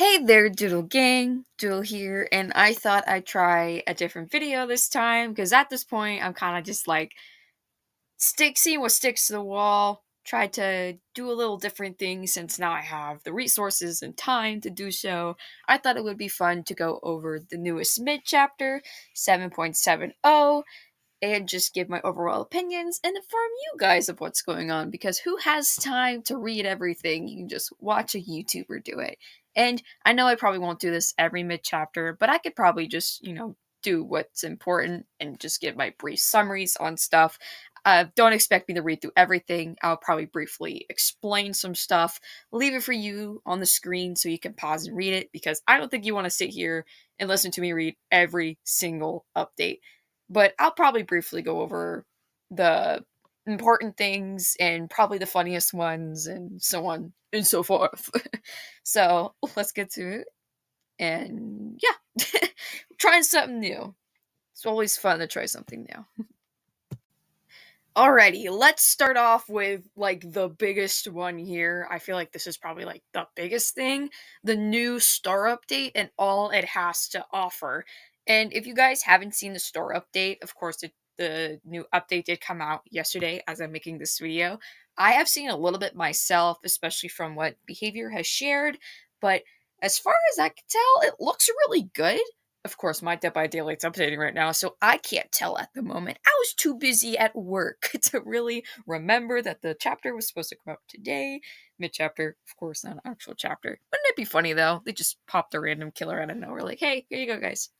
Hey there, Doodle Gang, Doodle here, and I thought I'd try a different video this time, because at this point, I'm kind of just like, seeing what sticks to the wall, try to do a little different thing since now I have the resources and time to do so. I thought it would be fun to go over the newest mid-chapter, 7.70, and just give my overall opinions and inform you guys of what's going on, because who has time to read everything? You can just watch a YouTuber do it. And I know I probably won't do this every mid-chapter, but I could probably just, do what's important and just give my brief summaries on stuff. Don't expect me to read through everything. I'll probably briefly explain some stuff, leave it for you on the screen so you can pause and read it, because I don't think you want to sit here and listen to me read every single update. But I'll probably briefly go over the important things and probably the funniest ones and so on and so forth. So let's get to it. And yeah, trying something new. It's always fun to try something new. Alrighty, let's start off with like the biggest one here. I feel like this is probably like the biggest thing, the new store update and all it has to offer. And if you guys haven't seen the store update, of course the new update did come out yesterday as I'm making this video. I have seen a little bit myself, especially from what Behavior has shared, but as far as I can tell, it looks really good. Of course, my Dead by Daylight's updating right now, so I can't tell at the moment. I was too busy at work to really remember that the chapter was supposed to come out today. Mid-chapter, of course, not an actual chapter. Wouldn't it be funny, though? They just popped a random killer out of nowhere, like, hey, here you go, guys.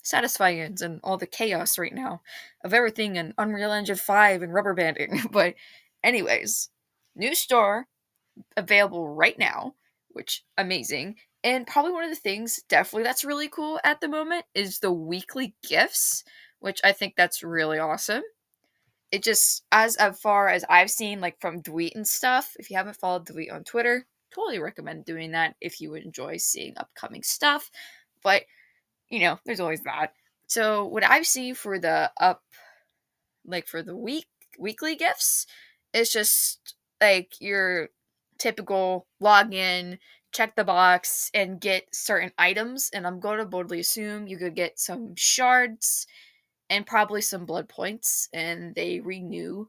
Satisfying ends and all the chaos right now of everything in Unreal Engine 5 and rubber banding. But anyways, new store available right now, which amazing. And probably one of the things definitely that's really cool at the moment is the weekly gifts, which I think that's really awesome. It just, as far as I've seen, like from Dweet and stuff, if you haven't followed Dweet on Twitter, totally recommend doing that if you would enjoy seeing upcoming stuff. But, there's always that. So what I've seen for the for the weekly gifts, is just like your typical login, check the box, and get certain items. And I'm going to boldly assume you could get some shards and probably some blood points, and they renew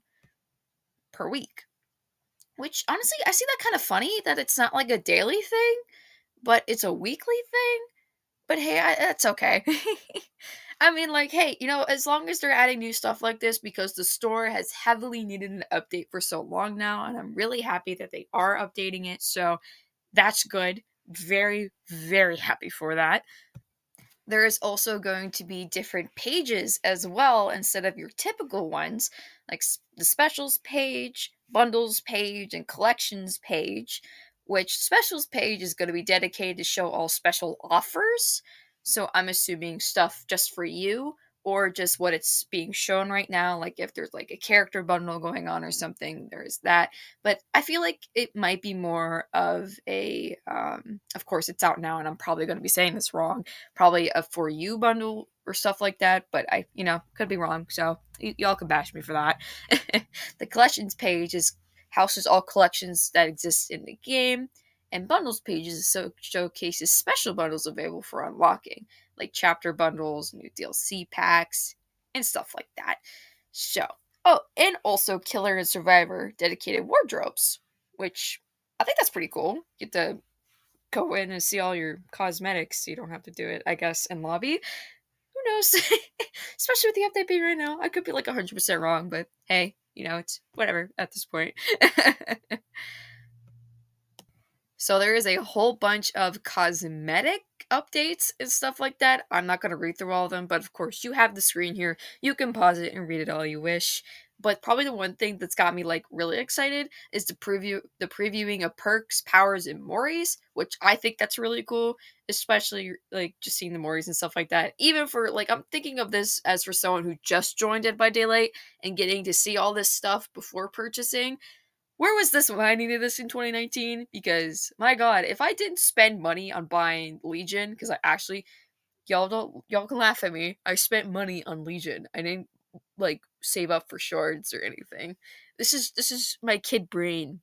per week. Which, honestly, I see that kind of funny that it's not like a daily thing, but it's a weekly thing. But hey, that's okay. I mean, like, hey, as long as they're adding new stuff like this, because the store has heavily needed an update for so long now, and I'm really happy that they are updating it, so that's good. Very, very happy for that. There is also going to be different pages as well, instead of your typical ones, like the specials page, bundles page, and collections page, which specials page is going to be dedicated to show all special offers. So I'm assuming stuff just for you, or just what it's being shown right now. Like if there's like a character bundle going on or something, there's that. But I feel like it might be more of a, of course it's out now and I'm probably going to be saying this wrong, probably a for you bundle or stuff like that. But I, could be wrong. So y'all can bash me for that. The collections page houses all collections that exist in the game, and bundles pages showcases special bundles available for unlocking, like chapter bundles, new DLC packs, and stuff like that. So, oh, and also Killer and Survivor dedicated wardrobes, which I think that's pretty cool. You get to go in and see all your cosmetics. You don't have to do it, I guess, in lobby. Who knows? Especially with the update being right now. I could be like 100% wrong, but hey, it's whatever at this point. So there is a whole bunch of cosmetic updates and stuff like that. I'm not going to read through all of them, but of course you have the screen here. You can pause it and read it all you wish. But probably the one thing that's got me like really excited is the previewing of perks, powers, and Moris, which I think that's really cool, especially like just seeing the Moris and stuff like that. Even for like, I'm thinking of this as for someone who just joined Dead by Daylight and getting to see all this stuff before purchasing. Where was this when I needed this in 2019? Because, my god, if I didn't spend money on buying Legion, because I actually, y'all can laugh at me, I spent money on Legion. I didn't, like, save up for shards or anything. This is my kid brain,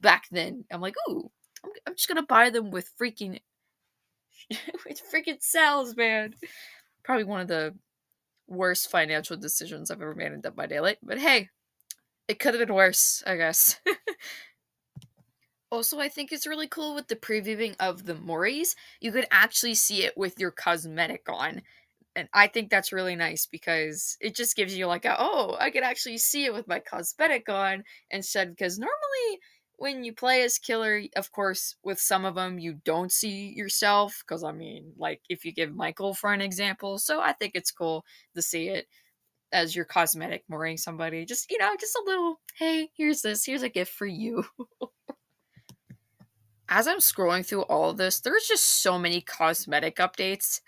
back then. I'm like, ooh, I'm just gonna buy them with freaking with freaking cells, man. Probably one of the worst financial decisions I've ever made in Dead by Daylight, but hey, it could have been worse, I guess. Also, I think it's really cool with the previewing of the Moris. You could actually see it with your cosmetic on. And I think that's really nice because it just gives you like a, oh, I could actually see it with my cosmetic on instead, because normally when you play as killer, of course, with some of them you don't see yourself, because I mean, like if you give Michael for an example, so I think it's cool to see it as your cosmetic mooring somebody. Just, just a little, hey, here's this, here's a gift for you. As I'm scrolling through all of this, there's just so many cosmetic updates.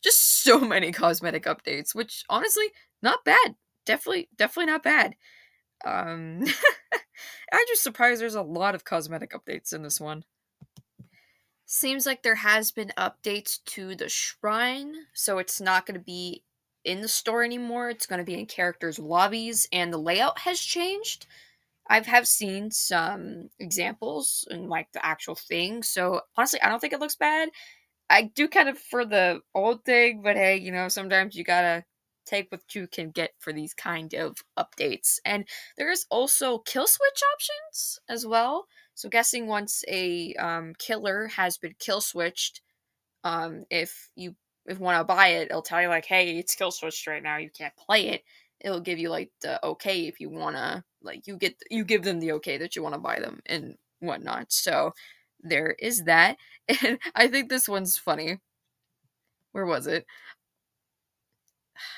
Just so many cosmetic updates, which honestly, not bad. Definitely not bad. I'm just surprised there's a lot of cosmetic updates in this one. Seems like there has been updates to the shrine, so it's not going to be in the store anymore. It's going to be in characters' lobbies, and the layout has changed. I have seen some examples and like the actual thing, so honestly, I don't think it looks bad. I do kind of for the old thing, but hey, sometimes you gotta take what you can get for these kind of updates. And there's also kill switch options as well. So guessing once a killer has been kill switched, if you want to buy it, it'll tell you like, hey, it's kill switched right now, you can't play it. It'll give you like the okay if you wanna, like, you give them the okay that you want to buy them and whatnot. So there is that. And I think this one's funny. Where was it?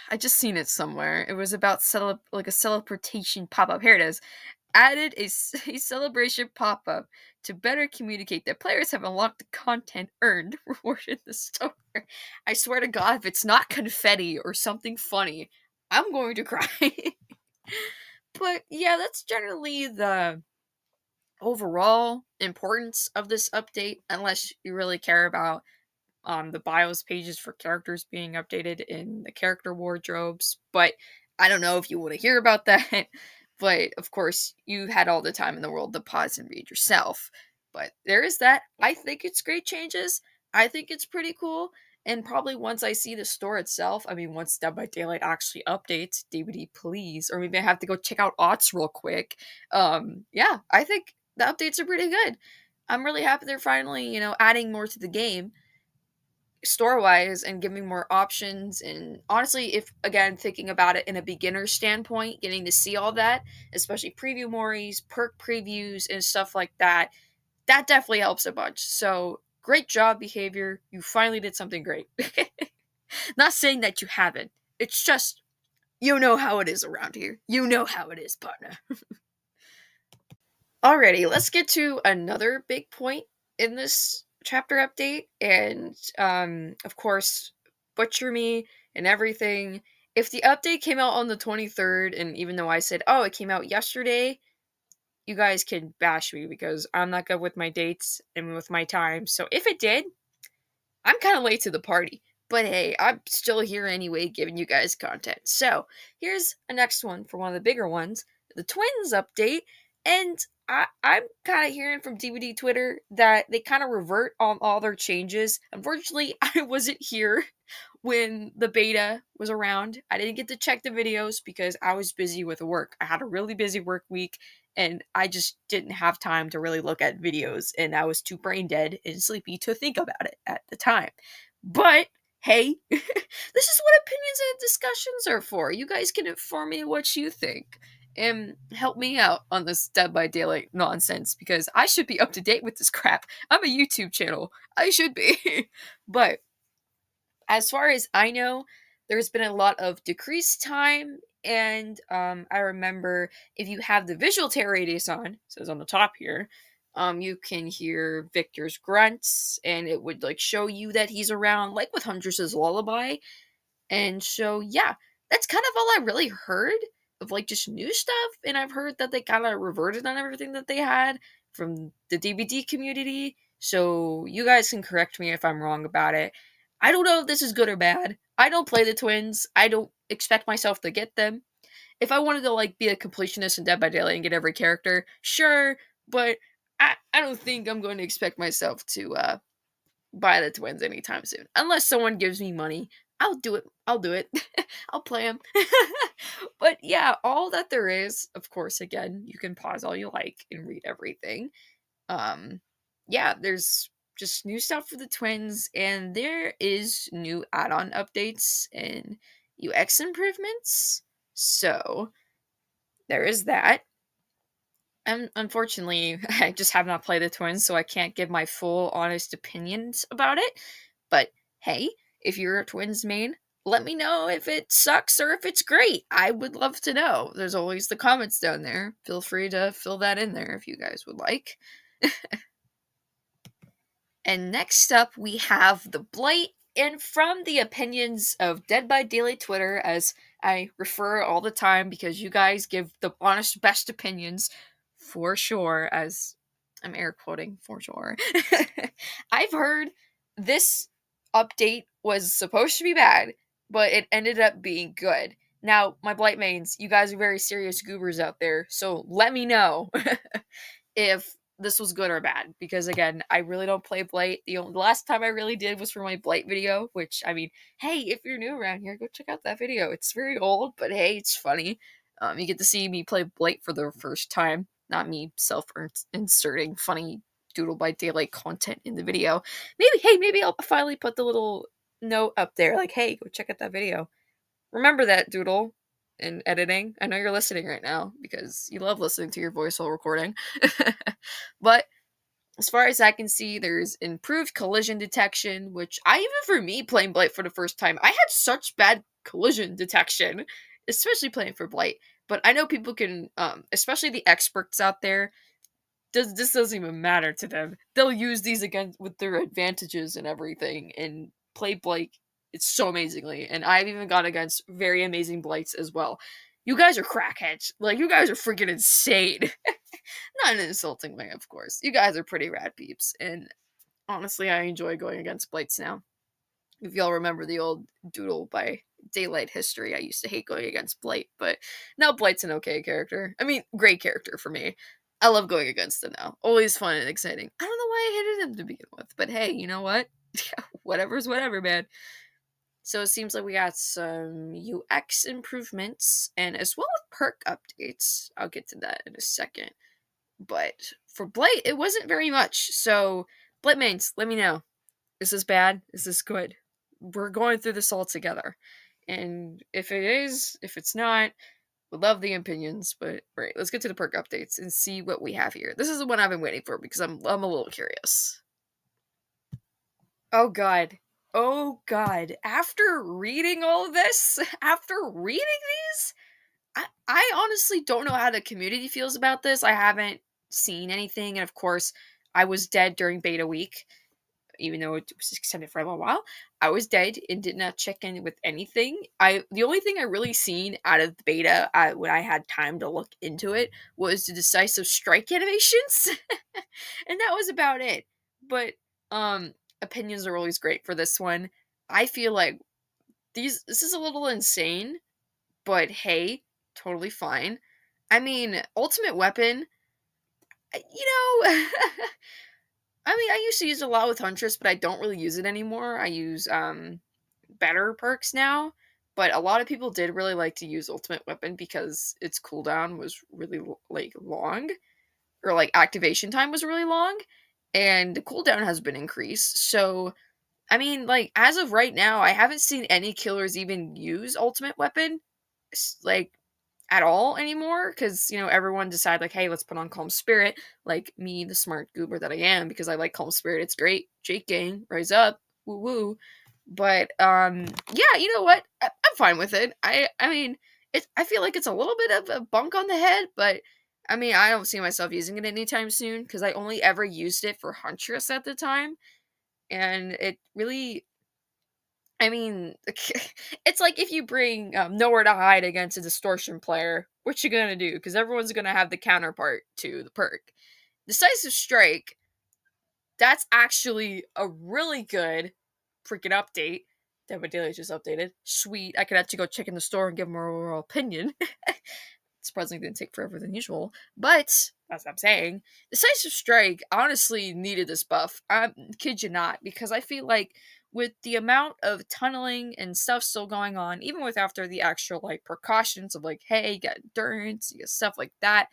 I just seen it somewhere. It was about like a celebration pop-up. Here it is. Added a celebration pop-up to better communicate that players have unlocked the content earned rewarded in the store. I swear to God, if it's not confetti or something funny, I'm going to cry. But yeah, that's generally the overall importance of this update, unless you really care about the BIOS pages for characters being updated in the character wardrobes. But I don't know if you want to hear about that. But of course, you had all the time in the world to pause and read yourself. But there is that. I think it's great changes. I think it's pretty cool. And probably once I see the store itself, I mean, once Dead by Daylight actually updates, DVD please, or maybe I have to go check out Aughts real quick. Yeah, I think the updates are pretty good. I'm really happy they're finally, adding more to the game store-wise and giving more options. And honestly, if again thinking about it in a beginner standpoint, getting to see all that, especially preview moris, perk previews, and stuff like that, that definitely helps a bunch. So great job, Behavior. You finally did something great. Not saying that you haven't. It's just, you know how it is around here. You know how it is, partner. Alrighty, let's get to another big point in this chapter update. And of course, butcher me and everything. If the update came out on the 23rd, and even though I said, oh, it came out yesterday, you guys can bash me because I'm not good with my dates and with my time. So if it did, I'm kind of late to the party. But hey, I'm still here anyway, giving you guys content. So here's a next one for one of the bigger ones, the Twins update. And I'm kind of hearing from DVD Twitter that they kind of revert on all their changes. Unfortunately, I wasn't here when the beta was around. I didn't get to check the videos because I was busy with work. I had a really busy work week, and I just didn't have time to really look at videos, and I was too brain dead and sleepy to think about it at the time. But hey, this is what opinions and discussions are for. You guys can inform me what you think and help me out on this Dead by Daylight nonsense, because I should be up to date with this crap. I'm a YouTube channel. I should be. But as far as I know, there's been a lot of decreased time, and I remember if you have the visual tear radius on, it says on the top here, you can hear Victor's grunts, and it would like show you that he's around, like with Huntress's Lullaby. And so yeah, that's kind of all I really heard of like just new stuff. And I've heard that they kind of reverted on everything that they had from the DVD community. So you guys can correct me if I'm wrong about it. I don't know if this is good or bad. I don't play the Twins. I don't expect myself to get them. If I wanted to like be a completionist in Dead by Daylight and get every character, sure, but I don't think I'm going to expect myself to buy the twins anytime soon. Unless someone gives me money, I'll do it. I'll do it. I'll play them. But yeah, all that there is, of course, again, you can pause all you like and read everything. Um, yeah, there's just new stuff for the twins, and there is new add-on updates and UX improvements. So there is that. And unfortunately, I just have not played the twins, so I can't give my full, honest opinions about it. But hey, if you're a twins main, let me know if it sucks or if it's great. I would love to know. There's always the comments down there. Feel free to fill that in there if you guys would like. And next up, we have the Blight. And from the opinions of Dead by Daylight Twitter, as I refer all the time because you guys give the honest best opinions, for sure, as I'm air quoting, for sure. I've heard this update was supposed to be bad, but it ended up being good. Now, my Blight mains, you guys are very serious goobers out there, so let me know if this was good or bad, because again, I really don't play Blight. The last time I really did was for my Blight video, which, I mean, hey, if you're new around here, go check out that video. It's very old, but hey, it's funny. You get to see me play Blight for the first time, not me self-inserting funny Doodle by Daylight content in the video. Maybe I'll finally put the little note up there, like, hey, go check out that video. Remember that, Doodle, in editing. I know you're listening right now because you love listening to your voice while recording. But as far as I can see, there's improved collision detection, which even for me playing Blight for the first time, I had such bad collision detection, especially playing for Blight. But I know people can, especially the experts out there, this doesn't even matter to them. They'll use these again with their advantages and everything and play Blight. It's so amazingly, and I've even gone against very amazing Blights as well. You guys are crackheads. Like, you guys are freaking insane. Not in an insulting way, of course. You guys are pretty rad peeps, and honestly, I enjoy going against Blights now. If y'all remember the old Doodle by Daylight history, I used to hate going against Blight, but now Blight's an okay character. I mean, great character for me. I love going against him now. Always fun and exciting. I don't know why I hated him to begin with, but hey, you know what? Whatever's whatever, man. So it seems like we got some UX improvements, and as well as perk updates. I'll get to that in a second. But for Blight, it wasn't very much. So, Blight mains, let me know. Is this bad? Is this good? We're going through this all together. And if it is, if it's not, we love the opinions. But right, let's get to the perk updates and see what we have here. This is the one I've been waiting for because I'm a little curious. Oh god. Oh god. After reading all of this, after reading these, I honestly don't know how the community feels about this. I haven't seen anything, and of course, I was dead during beta week, even though it was extended for a little while. I was dead and did not check in with anything. The only thing I really seen out of the beta, when I had time to look into it, was the decisive strike animations, and that was about it. But opinions are always great for this one. I feel like this is a little insane, but hey, totally fine. I mean, ultimate weapon, you know, I mean, I used to use it a lot with Huntress, but I don't really use it anymore. I use better perks now, but a lot of people did really like to use ultimate weapon because its cooldown was really like long, or like activation time was really long, and the cooldown has been increased. So I mean, like, as of right now, I haven't seen any killers even use ultimate weapon, like, at all anymore, because, you know, everyone decided, like, hey, let's put on Calm Spirit, like me, the smart goober that I am, because I like Calm Spirit, it's great, Jake gang, rise up, woo woo, but, yeah, you know what, I'm fine with it. I mean, I feel like it's a little bit of a bunk on the head, but, I mean, I don't see myself using it anytime soon, because I only ever used it for Huntress at the time, and it really, I mean, it's like if you bring Nowhere to Hide against a Distortion player, what you gonna do? Because everyone's gonna have the counterpart to the perk. Decisive Strike, that's actually a really good freaking update. Dead by Daylight just updated. Sweet, I could actually go check in the store and give them our overall opinion. Surprisingly, didn't take forever than usual. But that's what I'm saying. Decisive Strike honestly needed this buff. I kid you not, because I feel like with the amount of tunneling and stuff still going on, even with after the extra like precautions of like, hey, you got endurance, you got stuff like that,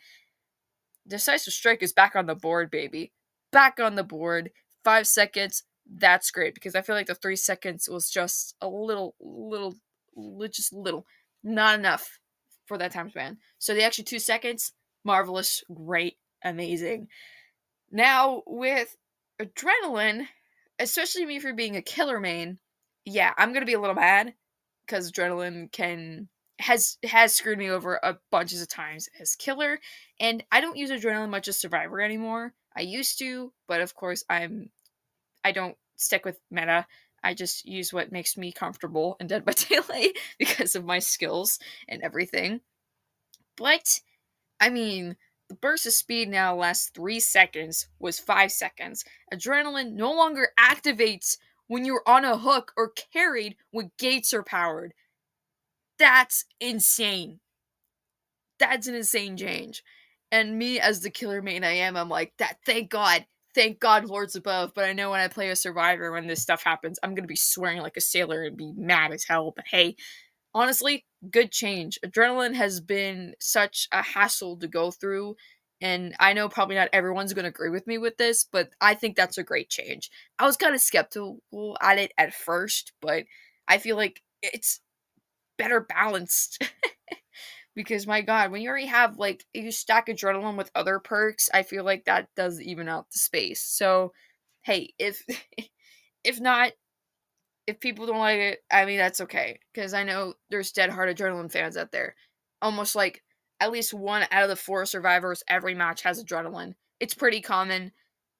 Decisive Strike is back on the board, baby. Back on the board. 5 seconds. That's great because I feel like the 3 seconds was just a little, just little, not enough for that time span. So the extra 2 seconds, marvelous, great, amazing. Now with Adrenaline, especially me for being a killer main, yeah, I'm gonna be a little mad because Adrenaline has screwed me over a bunches of times as killer, and I don't use Adrenaline much as Survivor anymore. I used to, but of course I don't stick with meta. I just use what makes me comfortable in Dead by Daylight because of my skills and everything. But I mean, the burst of speed now lasts 3 seconds, was 5 seconds. Adrenaline no longer activates when you're on a hook or carried when gates are powered. That's insane. That's an insane change. And me, as the killer main I am, I'm like, that. Thank God, Lords above. But I know when I play a Survivor, when this stuff happens, I'm gonna be swearing like a sailor and be mad as hell. But hey, honestly, good change. Adrenaline has been such a hassle to go through, and I know probably not everyone's gonna agree with me with this, but I think that's a great change. I was kind of skeptical at it at first, but I feel like it's better balanced. Because my god, when you already have like you stack Adrenaline with other perks, I feel like that does even out the space. So hey, if if not, if people don't like it, I mean that's okay. Because I know there's dead hard Adrenaline fans out there. Almost like at least 1 out of the 4 survivors every match has Adrenaline. It's pretty common,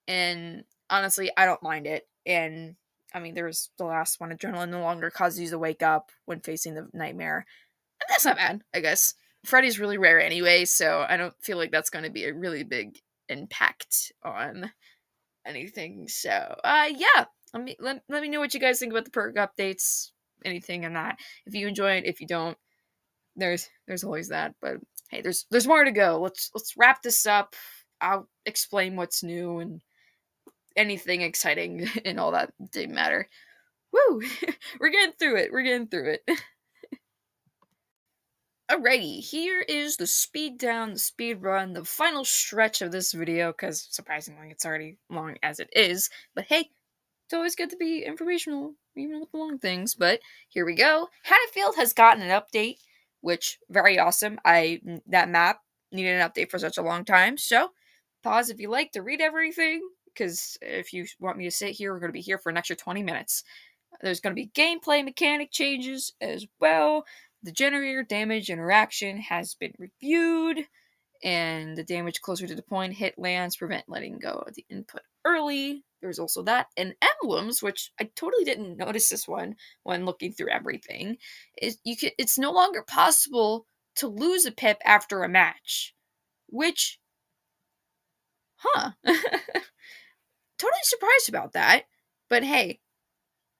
and honestly, I don't mind it. And I mean, there's the last one, Adrenaline no longer causes you to wake up when facing the nightmare. And that's not bad, I guess. Freddy's really rare anyway, so I don't feel like that's going to be a really big impact on anything. So, yeah. Let me know what you guys think about the perk updates, anything on that. If you enjoy it, if you don't, there's always that. But hey, there's more to go. Let's wrap this up. I'll explain what's new and anything exciting and all that didn't matter. Woo! We're getting through it. Alrighty, here is the speed down, the speed run, the final stretch of this video, because surprisingly it's already long as it is, but hey, it's always good to be informational, even with the long things, but here we go. Haddonfield has gotten an update, which, very awesome. That map needed an update for such a long time, so pause if you like to read everything, because if you want me to sit here, we're going to be here for an extra 20 minutes. There's going to be gameplay mechanic changes as well. The generator damage interaction has been reviewed, and the damage closer to the point hit lands prevent letting go of the input early. There's also that. And emblems, which I totally didn't notice this one when looking through everything, it's no longer possible to lose a pip after a match. Which, totally surprised about that. But hey,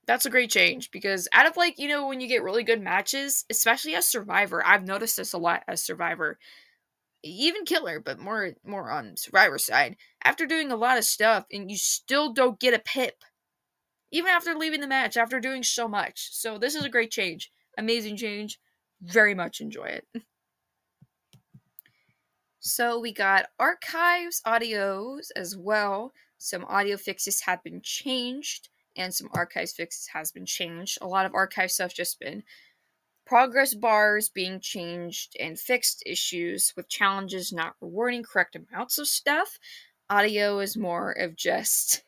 that's a great change, because out of like, when you get really good matches, especially as Survivor, I've noticed this a lot as Survivor, even Killer, but more on Survivor side, after doing a lot of stuff and you still don't get a pip, even after leaving the match, after doing so much. So this is a great change. Amazing change. Very much enjoy it. So we got archives, audios as well. Some audio fixes have been changed, and some archives fixes has been changed. A lot of archive stuff just been progress bars being changed and fixed issues with challenges not rewarding correct amounts of stuff. Audio is more of just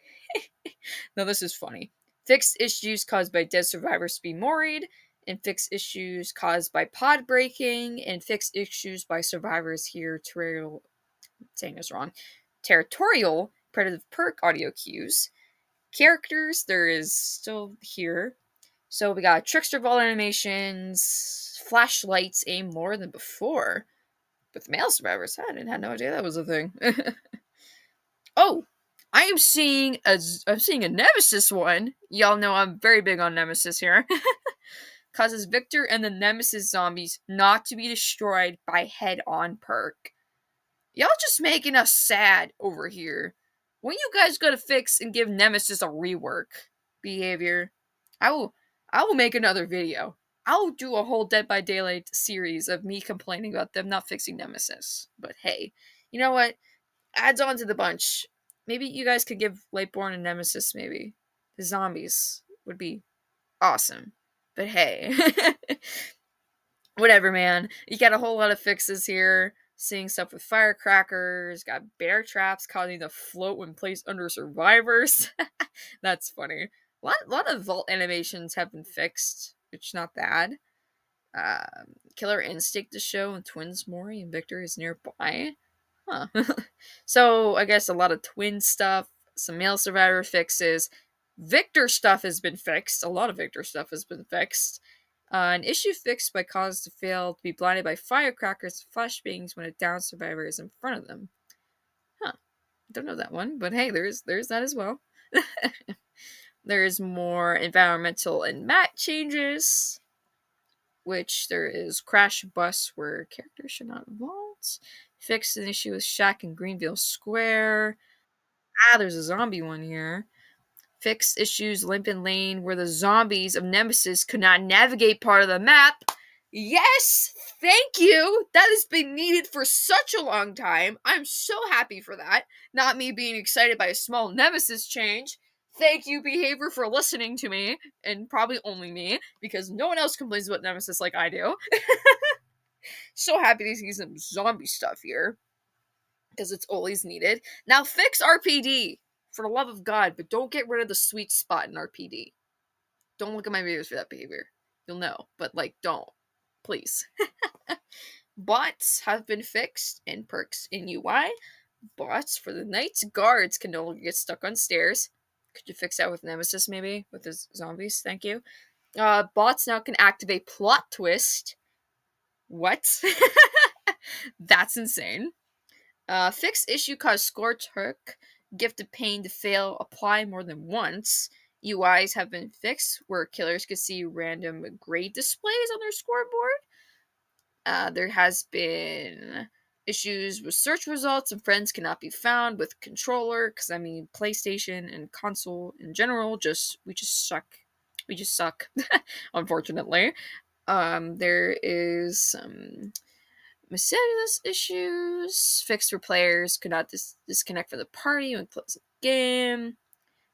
no, this is funny. Fixed issues caused by dead survivors to be moried, and fixed issues caused by pod breaking, and fixed issues by survivors here territorial predative perk audio cues. Characters, there is still here. So we got trickster ball animations, flashlights aim more than before. With male survivors, I had no idea that was a thing. Oh, I'm seeing a Nemesis one. Y'all know I'm very big on Nemesis here. Causes Victor and the Nemesis zombies not to be destroyed by head-on perk. Y'all just making us sad over here. When you guys gonna fix and give Nemesis a rework behavior? I will make another video. I'll do a whole Dead by Daylight series of me complaining about them not fixing Nemesis. But hey, you know what? Adds on to the bunch. Maybe you guys could give Lightborn and Nemesis, maybe. The zombies would be awesome. But hey. Whatever, man. You got a whole lot of fixes here. Seeing stuff with firecrackers, got bear traps causing to float when placed under survivors. That's funny. A lot of vault animations have been fixed, which is not bad. Killer instinct to show when twins Mori and Victor is nearby. Huh. So I guess a lot of twin stuff, some male survivor fixes. Victor stuff has been fixed. A lot of Victor stuff has been fixed. An issue fixed by cause to fail to be blinded by firecrackers and flashbangs when a down survivor is in front of them. Huh. Don't know that one, but hey, there's that as well. There's more environmental and map changes, which there is crash bus where characters should not vault. Fixed an issue with Shack in Greenville Square. There's a zombie one here. Fixed issues Limpin Lane where the zombies of Nemesis could not navigate part of the map. Yes! Thank you! That has been needed for such a long time. I'm so happy for that. Not me being excited by a small Nemesis change. Thank you, Behavior, for listening to me. And probably only me, because no one else complains about Nemesis like I do. So happy to see some zombie stuff here. Because it's always needed. Now fix RPD. For the love of God, but don't get rid of the sweet spot in RPD. Don't look at my videos for that behavior. You'll know, but like, don't. Please. Bots have been fixed in perks in UI. Bots for the Knight's Guards can no longer get stuck on stairs. Could you fix that with Nemesis, maybe? With the zombies? Thank you. Bots now can activate plot twist. What? That's insane. Fix issue caused Scorch Hook. Gifted Pain to fail apply more than once. UIs have been fixed where killers could see random grade displays on their scoreboard. There has been issues with search results and friends cannot be found with controller because I mean PlayStation and console in general we just suck. We just suck, unfortunately. There is some miscellaneous issues. Fixed for players could not disconnect from the party when closing the game.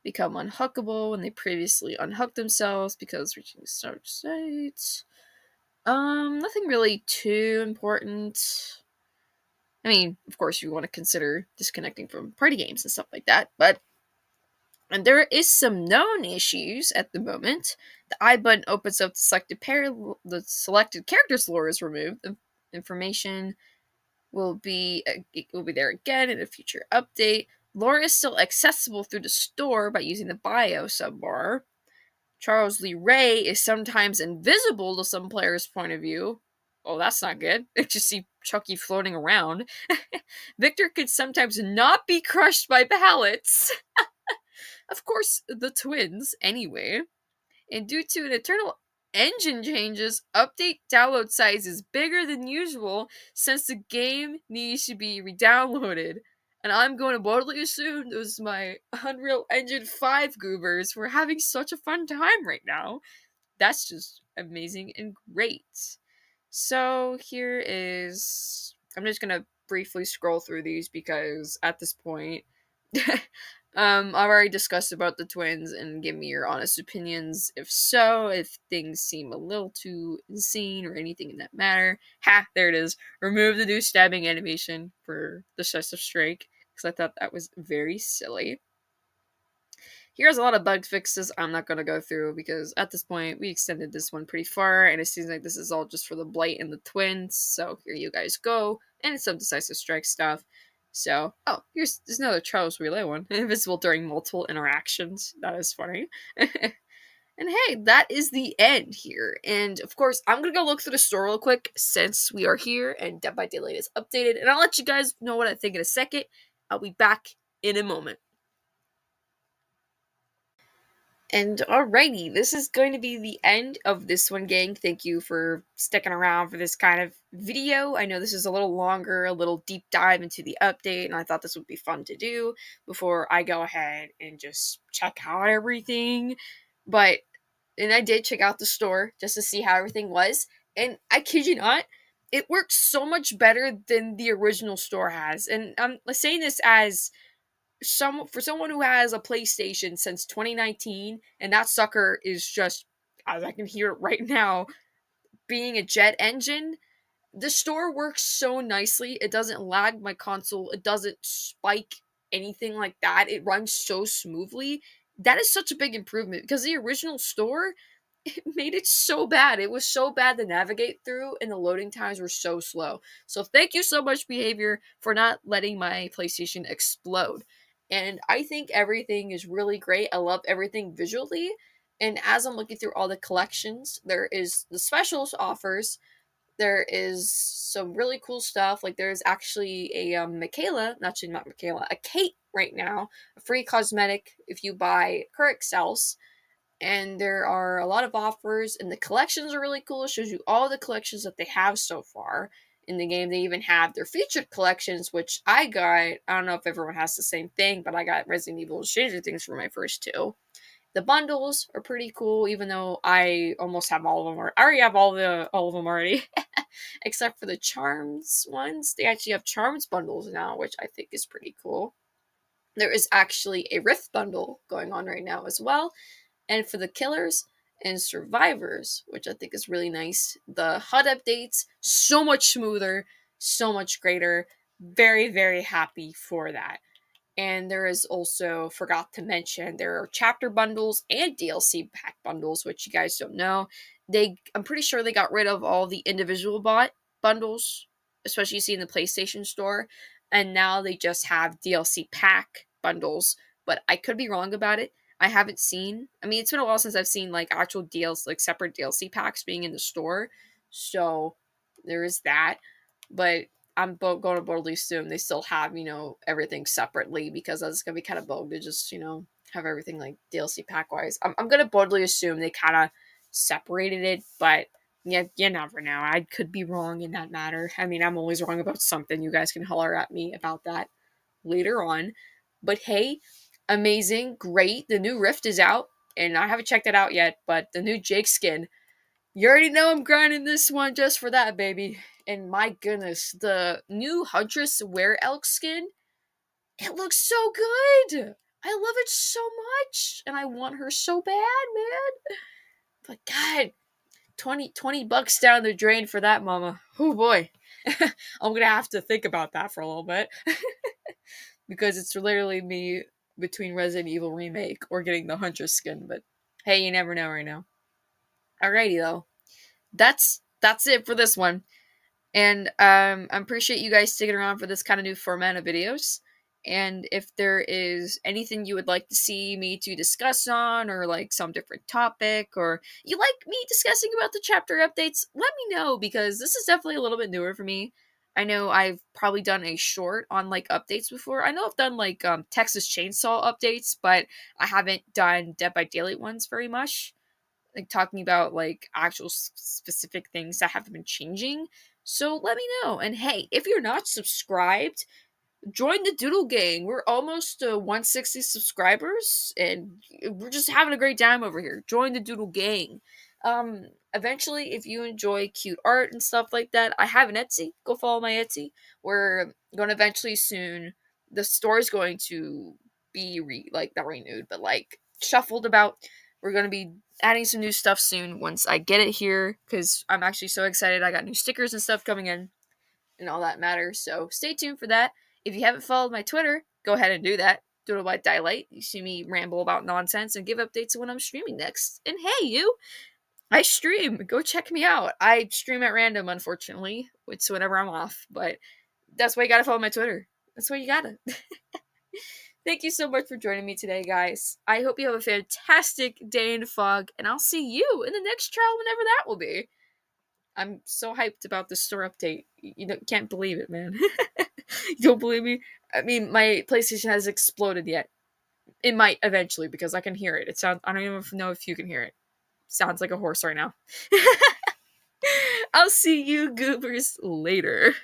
Become unhookable when they previously unhooked themselves because reaching the start site. Nothing really too important. I mean, of course, you want to consider disconnecting from party games and stuff like that, but and there is some known issues at the moment. The I button opens up the selected the selected character's lore is removed. The information will be there again in a future update. Lore is still accessible through the store by using the bio subbar. Charles Lee Ray is sometimes invisible to some players' point of view. Oh, that's not good. I just see Chucky floating around. Victor could sometimes not be crushed by pallets. Of course, the twins, anyway. And due to an eternal engine changes, update download size is bigger than usual since the game needs to be re-downloaded. And I'm going to boldly assume those my Unreal Engine 5 goobers were having such a fun time right now. That's just amazing and great. So here is... I'm just going to briefly scroll through these because at this point... I've already discussed about the twins and give me your honest opinions. If so, if things seem a little too insane or anything in that matter. Ha! There it is. Remove the new stabbing animation for the Decisive Strike because I thought that was very silly. Here's a lot of bug fixes I'm not going to go through because at this point we extended this one pretty far and it seems like this is all just for the Blight and the twins. So here you guys go. And some Decisive Strike stuff. So, oh, there's another Charles Relay one. Invisible during multiple interactions. That is funny. And hey, that is the end here. And of course, I'm going to go look through the store real quick since we are here and Dead by Daylight is updated. And I'll let you guys know what I think in a second. I'll be back in a moment. And alrighty, this is going to be the end of this one, gang. Thank you for sticking around for this kind of video. I know this is a little longer, a little deep dive into the update, and I thought this would be fun to do before I go ahead and just check out everything. And I did check out the store just to see how everything was, and I kid you not, it works so much better than the original store has. And I'm saying this as someone who has a PlayStation since 2019, and that sucker is just, as I can hear it right now, being a jet engine. The store works so nicely. It doesn't lag my console. It doesn't spike anything like that. It runs so smoothly. That is such a big improvement because the original store, it made it so bad. It was so bad to navigate through, and the loading times were so slow. So thank you so much, Behavior, for not letting my PlayStation explode. And I think everything is really great. I love everything visually. And as I'm looking through all the collections, there is the specials offers. There is some really cool stuff. Like there's actually a Michaela, not Michaela, a Kate right now, a free cosmetic if you buy her excels. And there are a lot of offers, and the collections are really cool. It shows you all the collections that they have so far in the game. They even have their featured collections, which I got. I don't know if everyone has the same thing, but I got Resident Evil and Stranger Things for my first two. The bundles are pretty cool, even though I almost have all of them. I already have all of them already, except for the Charms ones. They actually have Charms bundles now, which I think is pretty cool. There is actually a Rift bundle going on right now as well. And for the killers and survivors, which I think is really nice, the HUD updates, so much smoother, so much greater. Very, very happy for that. And there is also, forgot to mention, there are chapter bundles and DLC pack bundles, which you guys don't know. I'm pretty sure they got rid of all the individual bundles, especially you see in the PlayStation Store, and now they just have DLC pack bundles. But I could be wrong about it. I haven't seen. I mean, it's been a while since I've seen like actual DLC, like separate DLC packs being in the store. So there is that. But I'm going to boldly assume they still have, everything separately, because that's going to be kind of bold to just, have everything like DLC pack wise. I'm going to boldly assume they kind of separated it, but yeah, you never know. I could be wrong in that matter. I mean, I'm always wrong about something. You guys can holler at me about that later on. But hey, amazing, great. The new Rift is out, and I haven't checked it out yet, but the new Jake skin, you already know I'm grinding this one just for that, baby. And my goodness, the new Huntress Were-Elk skin, it looks so good. I love it so much, and I want her so bad, man. But God, 20 bucks down the drain for that, mama. Oh boy. I'm gonna have to think about that for a little bit. Because it's literally me between Resident Evil Remake or getting the Huntress skin, but hey, you never know right now. Alrighty though. That's it for this one. And I appreciate you guys sticking around for this kind of new format of videos. And if there is anything you would like to see me to discuss on, or like some different topic, or you like me discussing about the chapter updates, let me know, because this is definitely a little bit newer for me. I know I've probably done a short on like updates before. I know I've done like Texas Chainsaw updates, but I haven't done Dead by Daylight ones very much. Like talking about like actual specific things that have been changing. So let me know. And hey, if you're not subscribed, join the Doodle gang. We're almost 160 subscribers, and we're just having a great time over here. Join the Doodle gang. Eventually, if you enjoy cute art and stuff like that, I have an Etsy. Go follow my Etsy. We're going to eventually soon. The store is going to be not renewed, but like shuffled about. We're going to be adding some new stuff soon once I get it here, because I'm actually so excited. I got new stickers and stuff coming in and all that matters. So stay tuned for that. If you haven't followed my Twitter, go ahead and do that. Doodle by Daylight. You see me ramble about nonsense and give updates when I'm streaming next. And hey, you! I stream. Go check me out. I stream at random, unfortunately. It's whenever I'm off. But that's why you gotta follow my Twitter. That's why you gotta. Thank you so much for joining me today, guys. I hope you have a fantastic day in fog, and I'll see you in the next trial whenever that will be. I'm so hyped about the store update. You can't believe it, man. You don't believe me? I mean, my PlayStation hasn't exploded yet. It might eventually because I can hear it. It sounds. I don't even know if you can hear it. Sounds like a horse right now. I'll see you goobers later.